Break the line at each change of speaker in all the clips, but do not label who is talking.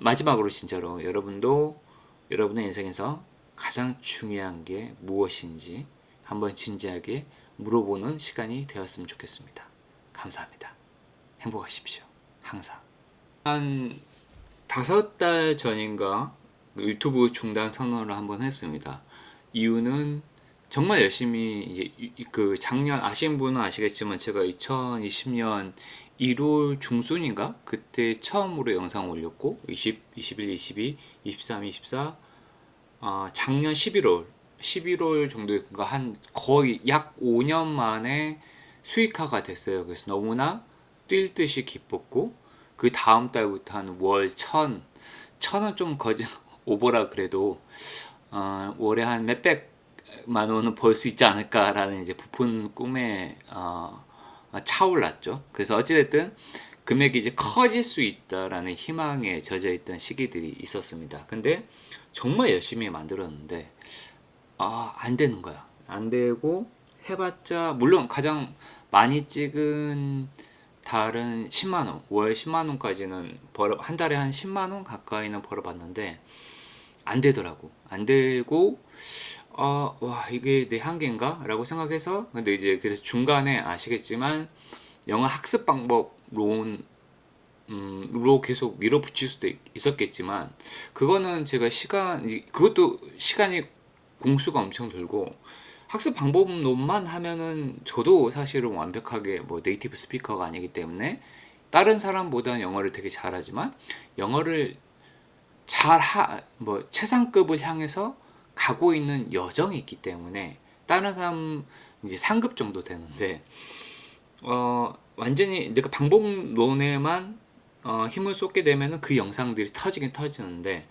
마지막으로 진짜로 여러분도 여러분의 인생에서 가장 중요한 게 무엇인지 한번 진지하게 물어보는 시간이 되었으면 좋겠습니다. 감사합니다. 행복하십시오. 항상. 한 5달 전인가 유튜브 중단 선언을 한번 했습니다. 이유는 정말 열심히 이제 그 작년 아시는 분은 아시겠지만 제가 2020년 1월 중순인가 그때 처음으로 영상 올렸고 20, 21, 22, 23, 24 작년 11월 정도에 한 거의 약 5년 만에 수익화가 됐어요. 그래서 너무나 뛸 듯이 기뻤고 그 다음 달부터 한 월 천은 좀 거짓 오버라 그래도 월에 한 몇백만 원은 벌 수 있지 않을까라는 이제 부푼 꿈에 차올랐죠. 그래서 어찌됐든 금액이 이제 커질 수 있다라는 희망에 젖어 있던 시기들이 있었습니다. 근데 정말 열심히 만들었는데 안 되는 거야. 안 되고 해봤자 물론 가장 많이 찍은 달은 10만 원, 월 10만 원까지는 한 달에 한 10만 원 가까이는 벌어봤는데 안 되더라고. 안 되고 와 이게 내 한계인가? 라고 생각해서 근데 이제 그래서 중간에 아시겠지만 영어 학습 방법론 로 계속 밀어붙일 수도 있었겠지만 그거는 제가 그것도 시간이 공수가 엄청 들고 학습 방법론만 하면은 저도 사실은 완벽하게 뭐 네이티브 스피커가 아니기 때문에 다른 사람보다는 영어를 되게 잘하지만 영어를 뭐 최상급을 향해서 가고 있는 여정이 있기 때문에 다른 사람 이제 상급 정도 되는데 완전히 내가 방법론에만 힘을 쏟게 되면은 그 영상들이 터지긴 터지는데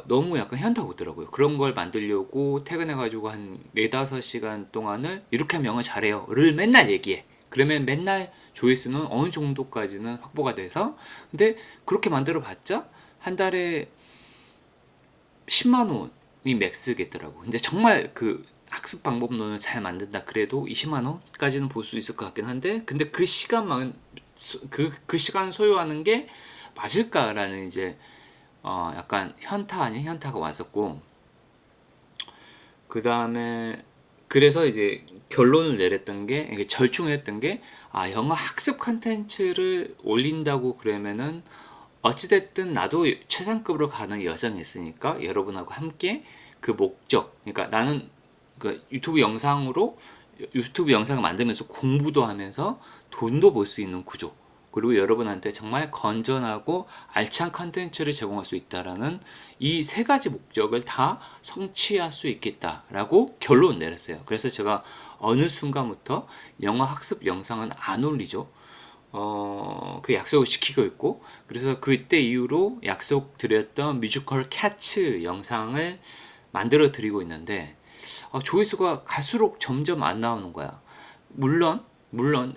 너무 약간 현타 오더라고요. 그런 걸 만들려고 퇴근해가지고 한 4-5시간 동안을 이렇게 하면 영어 잘해요를 맨날 얘기해. 그러면 맨날 조회수는 어느 정도까지는 확보가 돼서 근데 그렇게 만들어 봤자 한 달에 10만 원이 맥스겠더라고. 근데 정말 그 학습 방법론을 잘 만든다 그래도 20만 원까지는 볼 수 있을 것 같긴 한데 근데 그 시간만 그 시간 소요하는 게 맞을까라는 이제 약간 현타 아닌 현타가 왔었고 그 다음에 그래서 이제 결론을 내렸던 게 이게 절충했던 게 영어 학습 컨텐츠를 올린다고 그러면은 어찌됐든 나도 최상급으로 가는 여정이 있으니까 여러분하고 함께 그 목적 그러니까 나는 그 유튜브 영상을 만들면서 공부도 하면서 돈도 벌 수 있는 구조 그리고 여러분한테 정말 건전하고 알찬 컨텐츠를 제공할 수 있다라는 이 세 가지 목적을 다 성취할 수 있겠다라고 결론 내렸어요. 그래서 제가 어느 순간부터 영어 학습 영상은 안 올리죠. 그 약속을 지키고 있고 그래서 그때 이후로 약속드렸던 뮤지컬 캐츠 영상을 만들어 드리고 있는데 조회수가 갈수록 점점 안 나오는 거야. 물론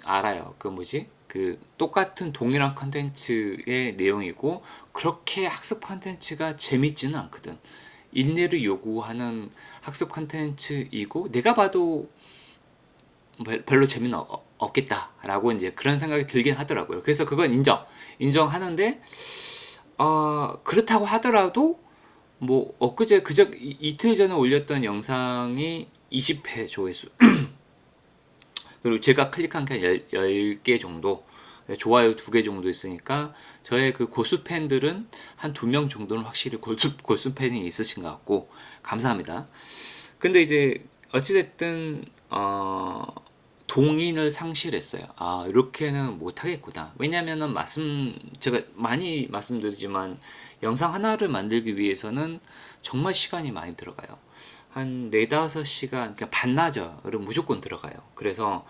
알아요. 그 뭐지? 그 똑같은 동일한 컨텐츠의 내용이고 그렇게 학습 컨텐츠가 재밌지는 않거든. 인내를 요구하는 학습 컨텐츠이고 내가 봐도 별로 재미는 없겠다라고 이제 그런 생각이 들긴 하더라고요. 그래서 그건 인정하는데 그렇다고 하더라도 뭐 그저 이틀 전에 올렸던 영상이 20회 조회수 그리고 제가 클릭한 게 10개 정도 좋아요 2개 정도 있으니까 저의 그 고수 팬들은 한 2명 정도는 확실히 고수 팬이 있으신 것 같고 감사합니다. 근데 이제 어찌됐든 동인을 상실했어요. 이렇게는 못하겠구나. 왜냐면은 제가 많이 말씀드리지만 영상 하나를 만들기 위해서는 정말 시간이 많이 들어가요. 한 4-5시간, 그러니까 반나절은 무조건 들어가요. 그래서,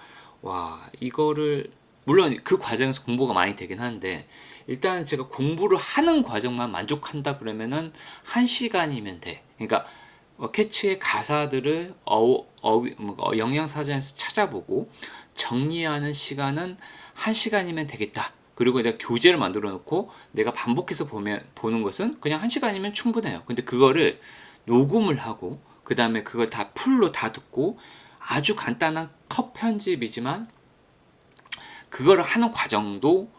이거를, 물론 그 과정에서 공부가 많이 되긴 하는데, 일단 제가 공부를 하는 과정만 만족한다 그러면은 1시간이면 돼. 그러니까 캐치의 가사들을 영양사전에서 찾아보고 정리하는 시간은 1시간이면 되겠다. 그리고 내가 교재를 만들어 놓고 내가 반복해서 보는 것은 그냥 1시간이면 충분해요. 근데 그거를 녹음을 하고 그 다음에 그걸 다 풀로 다 듣고 아주 간단한 컷 편집이지만 그거를 하는 과정도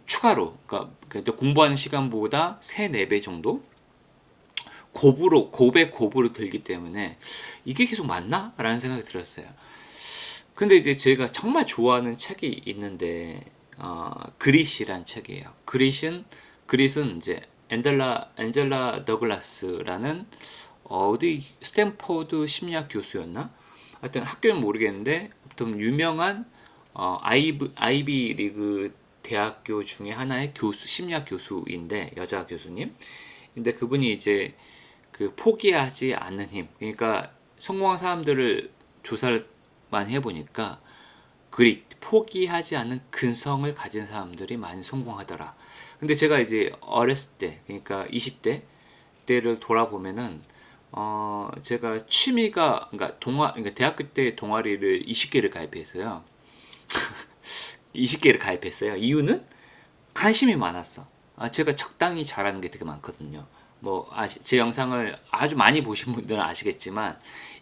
추가로 그러니까 공부하는 시간보다 3, 4배 정도 고배 곱으로 들기 때문에 이게 계속 맞나? 라는 생각이 들었어요. 근데 이제 제가 정말 좋아하는 책이 있는데 그릿이란 책이에요. 그릿은 이제 엔젤라 더글라스라는 어디 스탠포드 심리학 교수였나? 하여튼 학교는 모르겠는데 좀 유명한 아이비 리그 대학교 중에 하나의 심리학 교수인데 여자 교수님. 근데 그분이 이제 그 포기하지 않는 힘. 그러니까 성공한 사람들을 조사를 많이 해보니까 포기하지 않는 근성을 가진 사람들이 많이 성공하더라. 근데 제가 이제 어렸을 때, 그러니까 20대 때를 돌아보면은 제가 취미가 그러니까 대학교 때 동아리를 20개를 가입했어요. 20개를 가입했어요. 이유는 관심이 많았어. 제가 적당히 잘하는 게 되게 많거든요. 제 영상을 아주 많이 보신 분들은 아시겠지만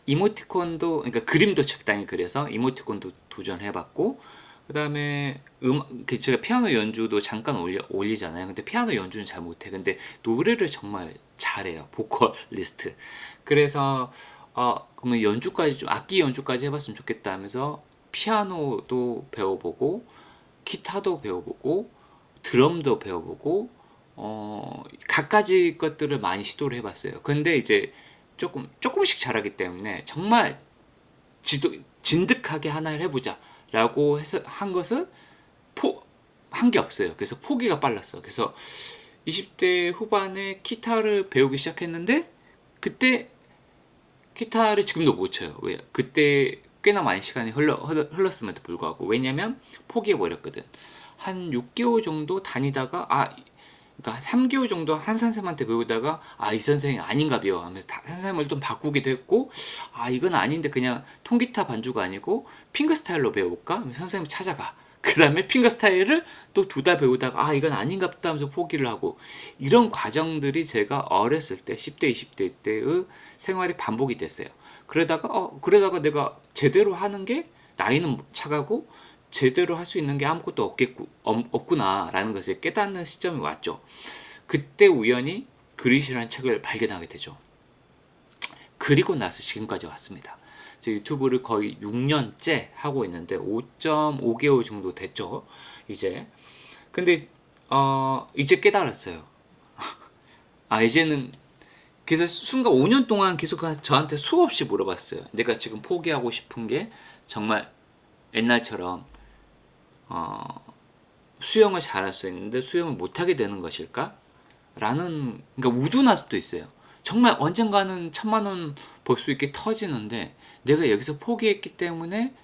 이모티콘도, 그러니까 그림도 적당히 그려서 이모티콘도 도전해봤고, 그 다음에 제가 피아노 연주도 잠깐 올리잖아요. 근데 피아노 연주는 잘 못해. 근데 노래를 정말 잘해요. 보컬리스트. 그래서 그러면 연주까지 좀 악기 연주까지 해봤으면 좋겠다 하면서 피아노도 배워보고 기타도 배워보고 드럼도 배워보고 갖가지 것들을 많이 시도를 해봤어요. 근데 이제 조금씩 잘하기 때문에 정말 진득하게 하나를 해보자 라고 해서 한 것을 한 게 없어요. 그래서 포기가 빨랐어. 그래서 20대 후반에 기타를 배우기 시작했는데 그때 기타를 지금도 못 쳐요. 왜? 그때 꽤나 많은 시간이 흘렀음에도 불구하고. 왜냐면 포기해버렸거든. 한 6개월 정도 다니다가 그러니까 3개월 정도 한 선생님한테 배우다가 이 선생이 아닌가 봐요 하면서 선생님을 좀 바꾸기도 했고, 이건 아닌데 그냥 통기타 반주가 아니고 핑거 스타일로 배워볼까? 하면서 선생님 찾아가. 그 다음에 핑거 스타일을 또 2달 배우다가 이건 아닌가 보다 하면서 포기를 하고, 이런 과정들이 제가 어렸을 때 10대 20대 때의 생활이 반복이 됐어요. 그러다가 내가 제대로 하는 게 나이는 차가고 제대로 할 수 있는 게 아무것도 없구나라는 것을 깨닫는 시점이 왔죠. 그때 우연히 그릿이라는 책을 발견하게 되죠. 그리고 나서 지금까지 왔습니다. 제 유튜브를 거의 6년째 하고 있는데 5.5개월 정도 됐죠. 이제. 근데 이제 깨달았어요. 이제는. 그래서 순간 5년 동안 계속 저한테 수없이 물어봤어요. 내가 지금 포기하고 싶은 게 정말 옛날처럼 수영을 잘할 수 있는데 수영을 못하게 되는 것일까? 그러니까 우둔할 수도 있어요. 정말 언젠가는 1,000만 원 벌 수 있게 터지는데 내가 여기서 포기했기 때문에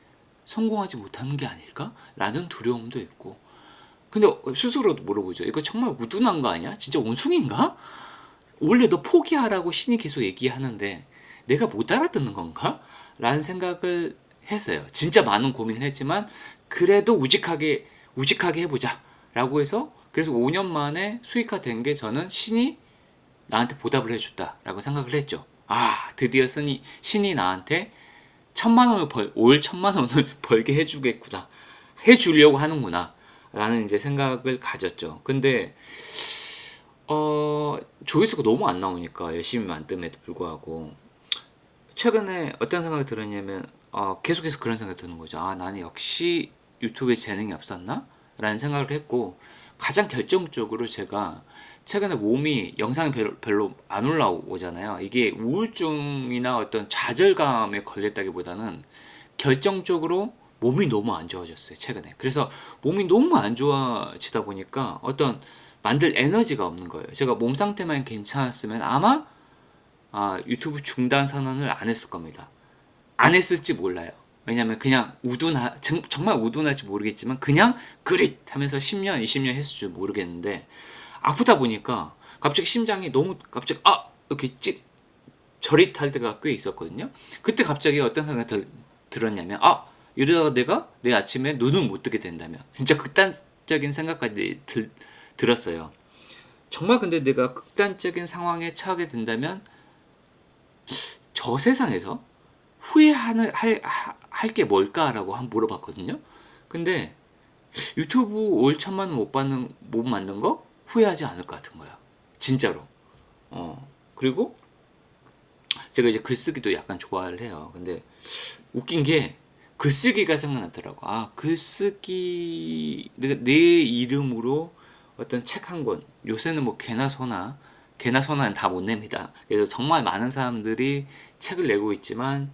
성공하지 못하는 게 아닐까? 라는 두려움도 있고. 근데 스스로도 물어보죠. 이거 정말 우둔한 거 아니야? 진짜 원숭이인가? 원래 너 포기하라고 신이 계속 얘기하는데 내가 못 알아듣는 건가? 라는 생각을 했어요. 진짜 많은 고민을 했지만 그래도 우직하게 해보자 라고 해서, 그래서 5년 만에 수익화된 게 저는 신이 나한테 보답을 해줬다 라고 생각을 했죠. 드디어 신이 나한테 1,000만 원을 올 1,000만 원을 벌게 해주려고 하는구나 라는 이제 생각을 가졌죠. 근데 조회수가 너무 안 나오니까 열심히 만듦에도 불구하고 최근에 어떤 생각이 들었냐면 계속해서 그런 생각이 드는 거죠. 나는 역시 유튜브에 재능이 없었나? 라는 생각을 했고, 가장 결정적으로 제가 최근에 영상이 별로 안 올라오잖아요. 이게 우울증이나 어떤 좌절감에 걸렸다기보다는 결정적으로 몸이 너무 안 좋아졌어요, 최근에. 그래서 몸이 너무 안 좋아지다 보니까 어떤 만들 에너지가 없는 거예요. 제가 몸 상태만 괜찮았으면 아마 유튜브 중단 선언을 안 했을 겁니다. 안 했을지 몰라요. 왜냐면 그냥 정말 우둔할지 모르겠지만 그냥 그릿 하면서 10년, 20년 했을 줄 모르겠는데, 아프다 보니까 갑자기 심장이 너무 갑자기 이렇게 저릿할 때가 꽤 있었거든요. 그때 갑자기 어떤 생각이 들었냐면 이러다가 내가 내일 아침에 눈을 못 뜨게 된다면, 진짜 극단적인 생각까지 들었어요. 정말 근데 내가 극단적인 상황에 처하게 된다면 저 세상에서 후회할 게 뭘까라고 한번 물어봤거든요. 근데 유튜브 올 1000만 원 못 만든 거 후회하지 않을 것 같은 거야. 진짜로. 그리고 제가 이제 글쓰기도 약간 좋아를 해요. 근데 웃긴 게 글쓰기가 생각나더라고. 아, 글쓰기 내 이름으로 어떤 책 한 권. 요새는 뭐 개나 소나는 다 못 냅니다. 그래서 정말 많은 사람들이 책을 내고 있지만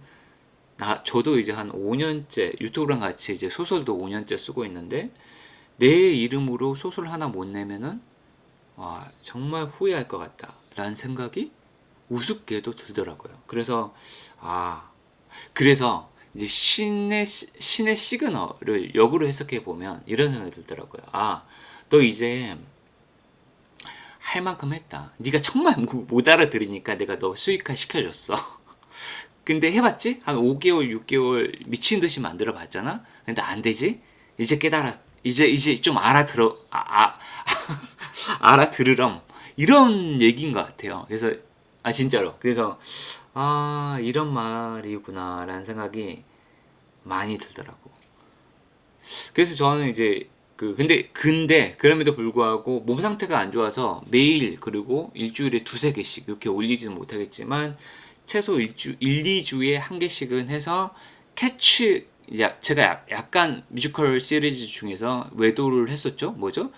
저도 이제 한 5년째 유튜브랑 같이 이제 소설도 5년째 쓰고 있는데 내 이름으로 소설 하나 못 내면은 와, 정말 후회할 것 같다라는 생각이 우습게도 들더라고요. 아, 그래서 이제 신의 시그널을 역으로 해석해 보면 이런 생각이 들더라고요. 아, 너 이제 할 만큼 했다. 네가 정말 못 알아들으니까 내가 너 수익화 시켜줬어. 근데 해봤지? 한 5개월, 6개월 미친 듯이 만들어 봤잖아? 근데 안 되지? 이제 이제 좀 알아들으렴. 이런 얘기인 것 같아요. 그래서, 진짜로. 그래서, 이런 말이구나라는 생각이 많이 들더라고. 그래서 저는 이제 근데 그럼에도 불구하고 몸 상태가 안 좋아서 매일 그리고 일주일에 두세 개씩 이렇게 올리지는 못하겠지만 최소 2주에 한 개씩은 해서 제가 약간 뮤지컬 시리즈 중에서 외도를 했었죠. 뭐죠?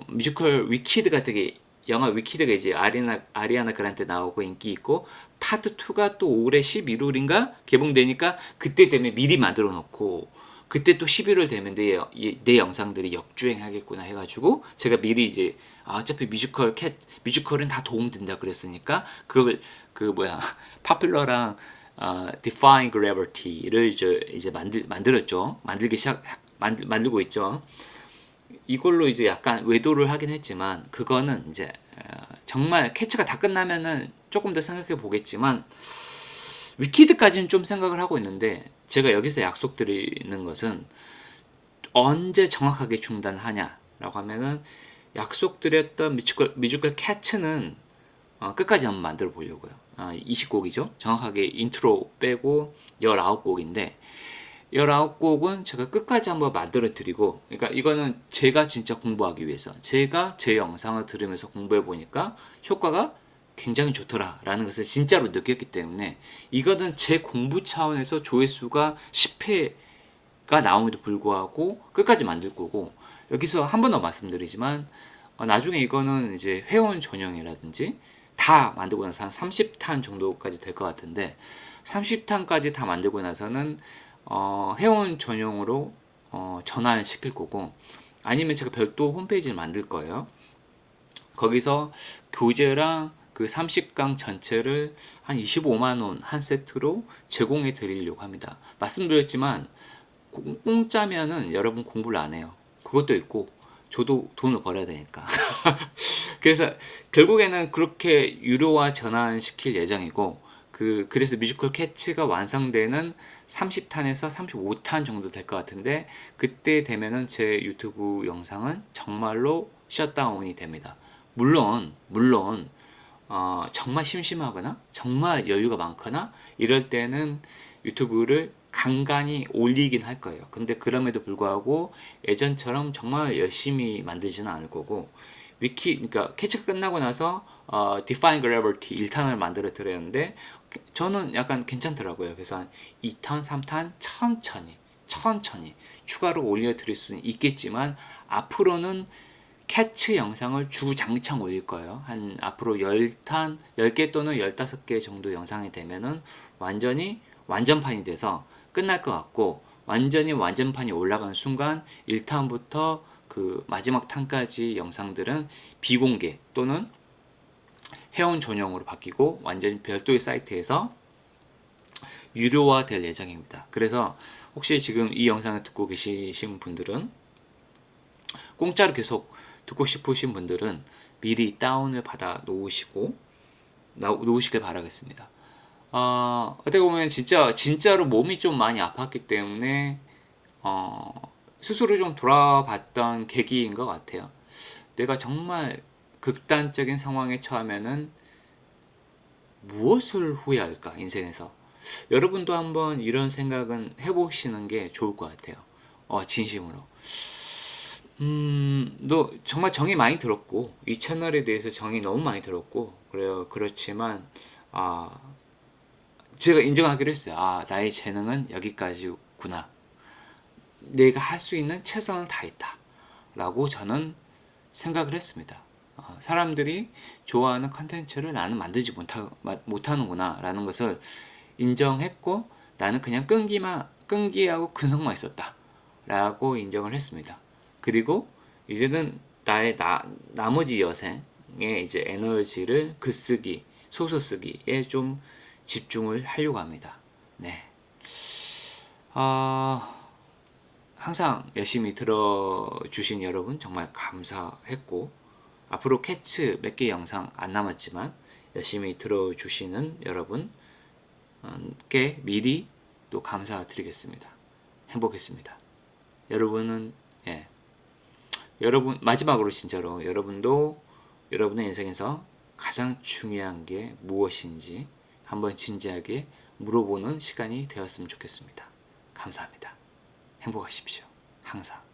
뮤지컬 위키드가 되게 영화 위키드가 이제 아리아나 그란테 나오고 인기 있고 파트 2가 또 올해 11월인가 개봉되니까 그때 되면 미리 만들어 놓고 그때 또 11월 되면 내 영상들이 역주행하겠구나 해가지고 제가 미리 이제 어차피 뮤지컬은 다 도움된다 그랬으니까 그걸 그 뭐야 파퓰러랑 Defying Gravity를 이제 만들었죠. 만들고 있죠. 이걸로 이제 약간 외도를 하긴 했지만 그거는 이제 정말 캐치가 다 끝나면은 조금 더 생각해 보겠지만 위키드까지는 좀 생각을 하고 있는데 제가 여기서 약속드리는 것은 언제 정확하게 중단하냐라고 하면은 약속드렸던 뮤지컬 캐츠는 끝까지 한번 만들어 보려고요. 20곡이죠. 정확하게 인트로 빼고 19곡인데 19곡은 제가 끝까지 한번 만들어 드리고 그러니까 이거는 제가 진짜 공부하기 위해서 제가 제 영상을 들으면서 공부해 보니까 효과가 굉장히 좋더라라는 것을 진짜로 느꼈기 때문에 이거는 제 공부 차원에서 조회수가 10회가 나옴에도 불구하고 끝까지 만들 거고 여기서 한 번 더 말씀드리지만 나중에 이거는 이제 회원 전용이라든지 다 만들고 나서 한 30탄 정도까지 될 것 같은데 30탄까지 다 만들고 나서는 회원 전용으로 전환을 시킬 거고 아니면 제가 별도 홈페이지를 만들 거예요. 거기서 교재랑 그 30강 전체를 한 25만 원 한 세트로 제공해 드리려고 합니다. 말씀드렸지만 공짜면은 여러분 공부를 안 해요. 그것도 있고 저도 돈을 벌어야 되니까. 그래서 결국에는 그렇게 유료화 전환시킬 예정이고 그래서 뮤지컬 캐치가 완성되는 30탄에서 35탄 정도 될 것 같은데 그때 되면은 제 유튜브 영상은 정말로 셧다운이 됩니다. 물론 정말 심심하거나 정말 여유가 많거나 이럴 때는 유튜브를 간간히 올리긴 할 거예요. 근데 그럼에도 불구하고 예전처럼 정말 열심히 만들지는 않을 거고 그러니까 캐치가 끝나고 나서 Define Gravity 1탄을 만들어 드렸는데 저는 약간 괜찮더라고요. 그래서 한 2탄, 3탄 천천히 추가로 올려 드릴 수는 있겠지만 앞으로는 캐치 영상을 주장창 올릴 거예요. 한 앞으로 10탄, 10개 또는 15개 정도 영상이 되면은 완전판이 돼서 끝날 것 같고 완전히 완전판이 올라가는 순간 1탄부터 그 마지막 탄까지 영상들은 비공개 또는 회원 전용으로 바뀌고 완전히 별도의 사이트에서 유료화 될 예정입니다. 그래서 혹시 지금 이 영상을 듣고 계신 분들은 공짜로 계속 듣고 싶으신 분들은 미리 다운을 받아 놓으시길 바라겠습니다. 어떻게 보면 진짜로 몸이 좀 많이 아팠기 때문에 스스로 좀 돌아봤던 계기인 것 같아요. 내가 정말 극단적인 상황에 처하면은 무엇을 후회할까 인생에서. 여러분도 한번 이런 생각은 해보시는 게 좋을 것 같아요. 진심으로. 너 정말 정이 많이 들었고 이 채널에 대해서 정이 너무 많이 들었고 그래요. 그렇지만 아 제가 인정하기로 했어요. 아 나의 재능은 여기까지구나. 내가 할 수 있는 최선을 다했다라고 저는 생각을 했습니다. 사람들이 좋아하는 컨텐츠를 나는 만들지 못하는구나 라는 것을 인정했고 나는 그냥 끈기하고 근성만 있었다 라고 인정을 했습니다. 그리고 이제는 나머지 여생의 이제 에너지를 글쓰기, 소설 쓰기에 좀 집중을 하려고 합니다. 네. 아, 항상 열심히 들어주신 여러분 정말 감사했고 앞으로 캐츠 몇 개 영상 안 남았지만 열심히 들어주시는 여러분께 미리 또 감사드리겠습니다. 행복했습니다. 여러분은 예, 여러분 마지막으로 진짜로 여러분도 여러분의 인생에서 가장 중요한 게 무엇인지 한번 진지하게 물어보는 시간이 되었으면 좋겠습니다. 감사합니다. 행복하십시오. 항상.